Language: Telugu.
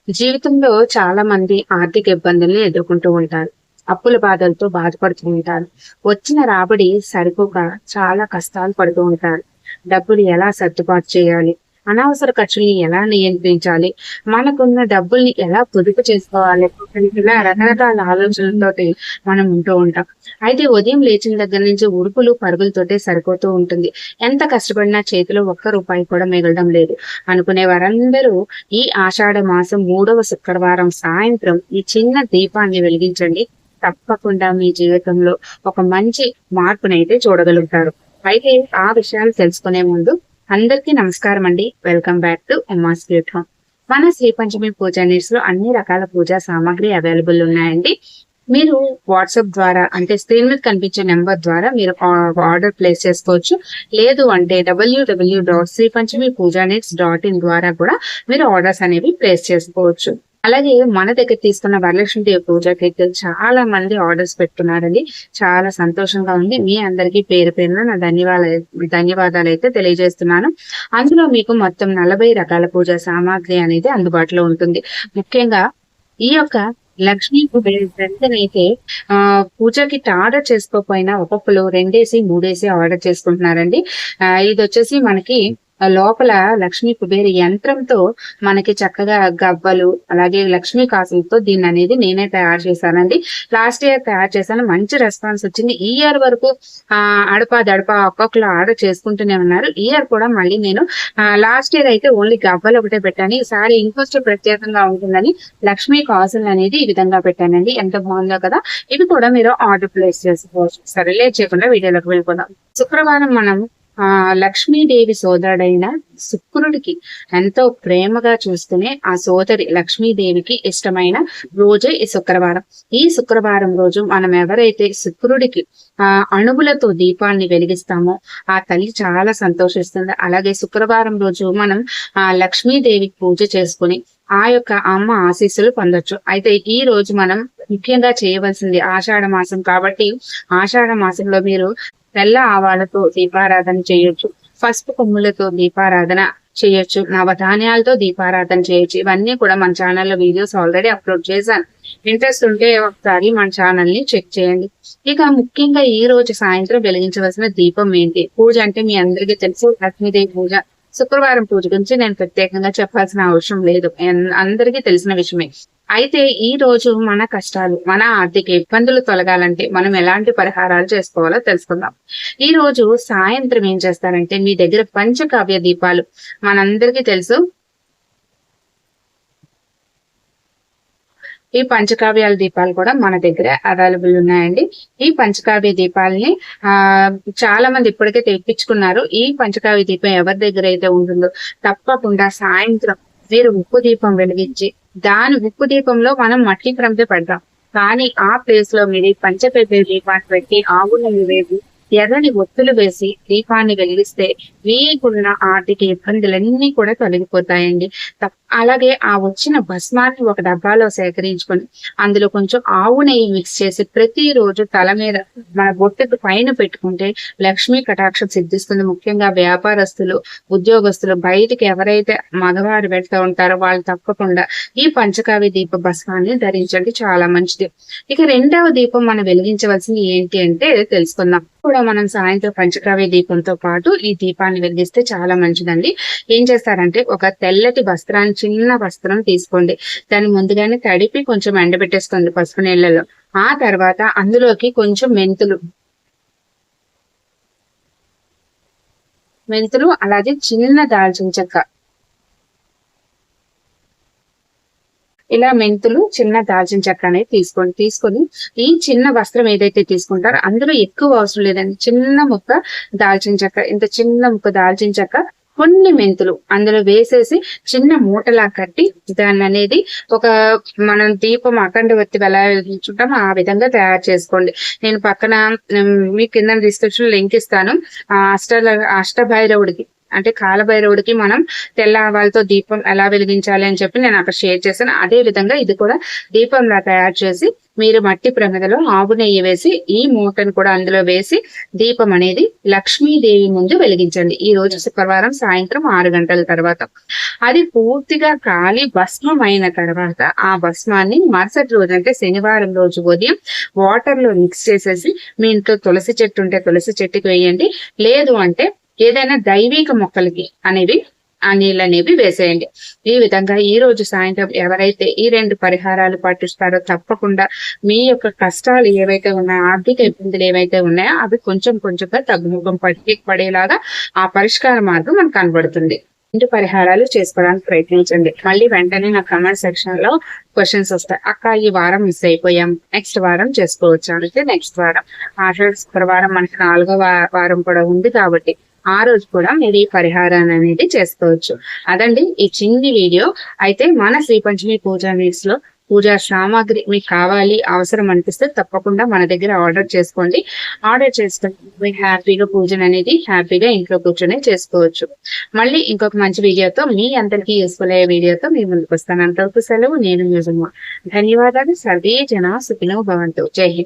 జీవితంలో చాలా మంది ఆర్థిక ఇబ్బందుల్ని ఎదుర్కొంటూ ఉంటారు. అప్పుల బాధలతో బాధపడుతూ ఉంటారు. వచ్చిన రాబడి సరిపోక చాలా కష్టాలు పడుతూ ఉంటారు. డబ్బులు ఎలా సర్దుబాటు చేయాలి? అనవసర ఖర్చుల్ని ఎలా నియంత్రించాలి? మనకున్న డబ్బుల్ని ఎలా పొదుపు చేసుకోవాలి? ఇలా రకరకాల ఆలోచనలతోటి మనం ఉంటూ ఉంటాం. అయితే ఉదయం లేచిన దగ్గర నుంచి ఉరుకులు పరుగులతోటే సరిపోతూ ఉంటుంది. ఎంత కష్టపడినా చేతిలో ఒక్క రూపాయి కూడా మిగలడం లేదు. అనుకునే వారందరూ ఈ ఆషాఢ మాసం 3వ శుక్రవారం సాయంత్రం ఈ చిన్న దీపాన్ని వెలిగించండి. తప్పకుండా మీ జీవితంలో ఒక మంచి మార్పునైతే చూడగలుగుతారు. అయితే ఆ విషయాలు తెలుసుకునే ముందు అందరికీ నమస్కారం అండి. Welcome back to Uma's cute home. మన శ్రీ పంచమి పూజా నీడ్స్ లో అన్ని రకాల పూజా సామాగ్రి అవైలబుల్ ఉన్నాయండి. మీరు వాట్సాప్ ద్వారా అంటే స్క్రీన్ మీద కనిపించే నెంబర్ ద్వారా మీరు ఆర్డర్ ప్లేస్ చేసుకోవచ్చు. లేదు అంటే www.sripanchamipujanits.in ద్వారా కూడా మీరు ఆర్డర్స్ అనేవి ప్లేస్ చేసుకోవచ్చు. అలాగే మన దగ్గర తీసుకున్న వరలక్ష్మీదేవి పూజ కిట్ చాలా మంది ఆర్డర్స్ పెట్టుకున్నారండి. చాలా సంతోషంగా ఉంది. మీ అందరికీ పేరు పేరున నా ధన్యవాదాలు అయితే తెలియజేస్తున్నాను. అందులో మీకు మొత్తం 40 రకాల పూజా సామాగ్రి అనేది అందుబాటులో ఉంటుంది. ముఖ్యంగా ఈ యొక్క లక్ష్మీ అయితే పూజ కిట్ ఆర్డర్ చేసుకోకపోయినా ఒక్కొక్కరు 2 3 ఆర్డర్ చేసుకుంటున్నారండి. ఇది వచ్చేసి మనకి లోపల లక్ష్మీ కుబేర యంత్రంతో మనకి చక్కగా గవ్వలు అలాగే లక్ష్మీ కాసులతో దీన్ని అనేది నేనే తయారు చేశానండి. లాస్ట్ ఇయర్ తయారు చేశాను, మంచి రెస్పాన్స్ వచ్చింది. ఈ ఇయర్ వరకు అడపా ఒక్కొక్కరు ఆర్డర్ చేసుకుంటూనే ఉన్నారు. ఈ ఇయర్ కూడా మళ్ళీ నేను లాస్ట్ ఇయర్ అయితే ఓన్లీ గవ్వలు ఒకటే పెట్టాను. ఈసారి ఇంకొంచెం ప్రత్యేకంగా ఉంటుందని లక్ష్మీ కాసులు అనేది ఈ విధంగా పెట్టానండి. ఎంత బాగుందో కదా. ఇవి కూడా మీరు ఆర్డర్ ప్లేస్ చేసుకోవచ్చు. సరే లేట్ చేయకుండా వీడియోలోకి వెళ్ళిపోదాం. శుక్రవారం మనం లక్ష్మీదేవి సోదరుడైన శుక్రుడికి ఎంతో ప్రేమగా చూస్తూనే ఆ సోదరి లక్ష్మీదేవికి ఇష్టమైన రోజే ఈ శుక్రవారం. ఈ శుక్రవారం రోజు మనం ఎవరైతే శుక్రుడికి అణువులతో దీపాన్ని వెలిగిస్తామో ఆ తల్లి చాలా సంతోషిస్తుంది. అలాగే శుక్రవారం రోజు మనం లక్ష్మీదేవికి పూజ చేసుకుని ఆ యొక్క అమ్మ ఆశీస్సులు పొందొచ్చు. అయితే ఈ రోజు మనం ముఖ్యంగా చేయవలసింది ఆషాఢ మాసం కాబట్టి ఆషాఢ మాసంలో మీరు తెల్ల ఆవాలతో దీపారాధన చేయొచ్చు, పసుపు కొమ్ములతో దీపారాధన చేయొచ్చు, నవధాన్యాలతో దీపారాధన చేయొచ్చు. ఇవన్నీ కూడా మన ఛానల్లో వీడియోస్ ఆల్రెడీ అప్లోడ్ చేశాను. ఇంట్రెస్ట్ ఉంటే ఒకసారి మన ఛానల్ ని చెక్ చేయండి. ఇక ముఖ్యంగా ఈ రోజు సాయంత్రం వెలిగించవలసిన దీపం ఏంటి? పూజ అంటే మీ అందరికీ తెలుసు, లక్ష్మీదేవి పూజ. శుక్రవారం పూజ గురించి నేను ప్రత్యేకంగా చెప్పాల్సిన అవసరం లేదు, అందరికీ తెలిసిన విషయమే. అయితే ఈ రోజు మన కష్టాలు, మన ఆర్థిక ఇబ్బందులు తొలగాలంటే మనం ఎలాంటి పరిహారాలు చేసుకోవాలో తెలుసుకుందాం. ఈ రోజు సాయంత్రం ఏం చేస్తారంటే మీ దగ్గర పంచకావ్య దీపాలు, మనందరికీ తెలుసు ఈ పంచకావ్యాల దీపాలు కూడా మన దగ్గర అవైలబుల్ ఉన్నాయండి. ఈ పంచకావ్య దీపాలని చాలా మంది ఇప్పటికే తెప్పించుకున్నారు. ఈ పంచకావ్య దీపం ఎవరి దగ్గర అయితే ఉంటుందో తప్పకుండా సాయంత్రం మీరు ఉప్పు దీపం వెలిగించి దాని ఉప్పు దీపంలో మనం మట్టి ప్రమిద పెడతాం. కానీ ఆ ప్లేస్ లో మీరు పంచకావ్య దీపాన్ని పెట్టి ఆవు నెయ్యి వేసి ఎర్రని ఒత్తులు వేసి దీపాన్ని వెలిగిస్తే మీకున్న ఆర్థిక ఇబ్బందులన్నీ కూడా తొలగిపోతాయండి. అలాగే ఆ వచ్చిన భస్మాన్ని ఒక డబ్బాలో సేకరించుకొని అందులో కొంచెం ఆవు నెయ్యి మిక్స్ చేసి ప్రతిరోజు తల మీద మన బొట్టుకు పైన పెట్టుకుంటే లక్ష్మీ కటాక్షం సిద్ధిస్తుంది. ముఖ్యంగా వ్యాపారస్తులు, ఉద్యోగస్తులు, బయటికి ఎవరైతే మగవారు పెడతా ఉంటారో వాళ్ళు తప్పకుండా ఈ పంచకావ్య దీప భస్మాన్ని ధరించండి, చాలా మంచిది. ఇక రెండవ దీపం మనం వెలిగించవలసింది ఏంటి అంటే తెలుసుకుందాం. కూడా మనం సాయంత్రం పంచకావ్య దీపంతో పాటు ఈ దీపాన్ని వెలిగిస్తే చాలా మంచిదండి. ఏం చేస్తారంటే ఒక తెల్లటి వస్త్రాన్ని, చిన్న వస్త్రం తీసుకోండి. దాన్ని ముందుగానే తడిపి కొంచెం ఎండబెట్టేసుకోండి పసుపు నీళ్ళలో. ఆ తర్వాత అందులోకి కొంచెం మెంతులు అలాగే చిన్న దాల్చిన చెక్క, ఇలా మెంతులు చిన్న దాల్చిన చెక్క అనేది తీసుకొని ఈ చిన్న వస్త్రం ఏదైతే తీసుకుంటారో అందులో ఎక్కువ అవసరం లేదండి. చిన్న ముక్క దాల్చిన చెక్క, ఇంత చిన్న ముక్క దాల్చిన చెక్క, కొన్ని మెంతులు అందులో వేసేసి చిన్న మూటలా కట్టి దాన్ని అనేది ఒక మనం దీపం అఖండ ఒత్తి ఎలా వెలిగించుంటామో ఆ విధంగా తయారు చేసుకోండి. నేను పక్కన మీ కింద డిస్క్రిప్షన్ లింక్ ఇస్తాను. అష్టభైరవుడికి అంటే కాలభైరవుడికి మనం తెల్ల ఆవాలతో దీపం ఎలా వెలిగించాలి అని చెప్పి నేను అక్కడ షేర్ చేశాను. అదే విధంగా ఇది కూడా దీపంలా తయారు చేసి మీరు మట్టి ప్రమిదలో ఆవు నెయ్యి వేసి ఈ మూటను కూడా అందులో వేసి దీపం అనేది లక్ష్మీదేవి ముందు వెలిగించండి. ఈ రోజు శుక్రవారం సాయంత్రం 6 గంటల తర్వాత. అది పూర్తిగా కాలి భస్మం అయిన తర్వాత ఆ భస్మాన్ని మరుసటి రోజు అంటే శనివారం రోజు ఉదయం వాటర్ లో మిక్స్ చేసేసి మీ ఇంట్లో తులసి చెట్టు ఉంటే తులసి చెట్టుకి వేయండి. లేదు అంటే ఏదైనా దైవిక మొక్కలకి అనేవి ఆ నీళ్ళనేవి వేసేయండి. ఈ విధంగా ఈ రోజు సాయంత్రం ఎవరైతే ఈ 2 పరిహారాలు పాటిస్తారో తప్పకుండా మీ యొక్క కష్టాలు ఏవైతే ఉన్నాయో, ఆర్థిక ఇబ్బందులు ఏవైతే ఉన్నాయో అవి కొంచెం కొంచెంగా తగ్గుముఖం పడేలాగా ఆ పరిష్కార మార్గం మనకు కనబడుతుంది. 2 పరిహారాలు చేసుకోవడానికి ప్రయత్నించండి. మళ్ళీ వెంటనే నా కమెంట్ సెక్షన్ లో క్వశ్చన్స్ వస్తాయి. అక్క ఈ వారం మిస్ అయిపోయాం, నెక్స్ట్ వారం చేసుకోవచ్చు అంటే నెక్స్ట్ వారం ఆషాఢ శుక్రవారం మనకి 4వ వారం కూడా ఉంది కాబట్టి ఆ రోజు కూడా మీరు ఈ పరిహారాన్ని అనేది చేసుకోవచ్చు. అదండి ఈ చిన్ని వీడియో. అయితే మన శ్రీ పంచమి పూజా నీడ్స్ లో పూజా సామాగ్రి మీకు కావాలి, అవసరం అనిపిస్తే తప్పకుండా మన దగ్గర ఆర్డర్ చేసుకోండి. ఆర్డర్ చేసుకుని మీరు హ్యాపీగా పూజను అనేది హ్యాపీగా ఇంట్లో కూర్చొని చేసుకోవచ్చు. మళ్ళీ ఇంకొక మంచి వీడియోతో మీ అందరికీ యూస్ఫుల్ అయ్యే వీడియోతో మీ ముందుకు వస్తాను. అంతవరకు సెలవు. నేను ధన్యవాదాలు. సర్వే జన సుఖినో భవంతు. జై హింద్.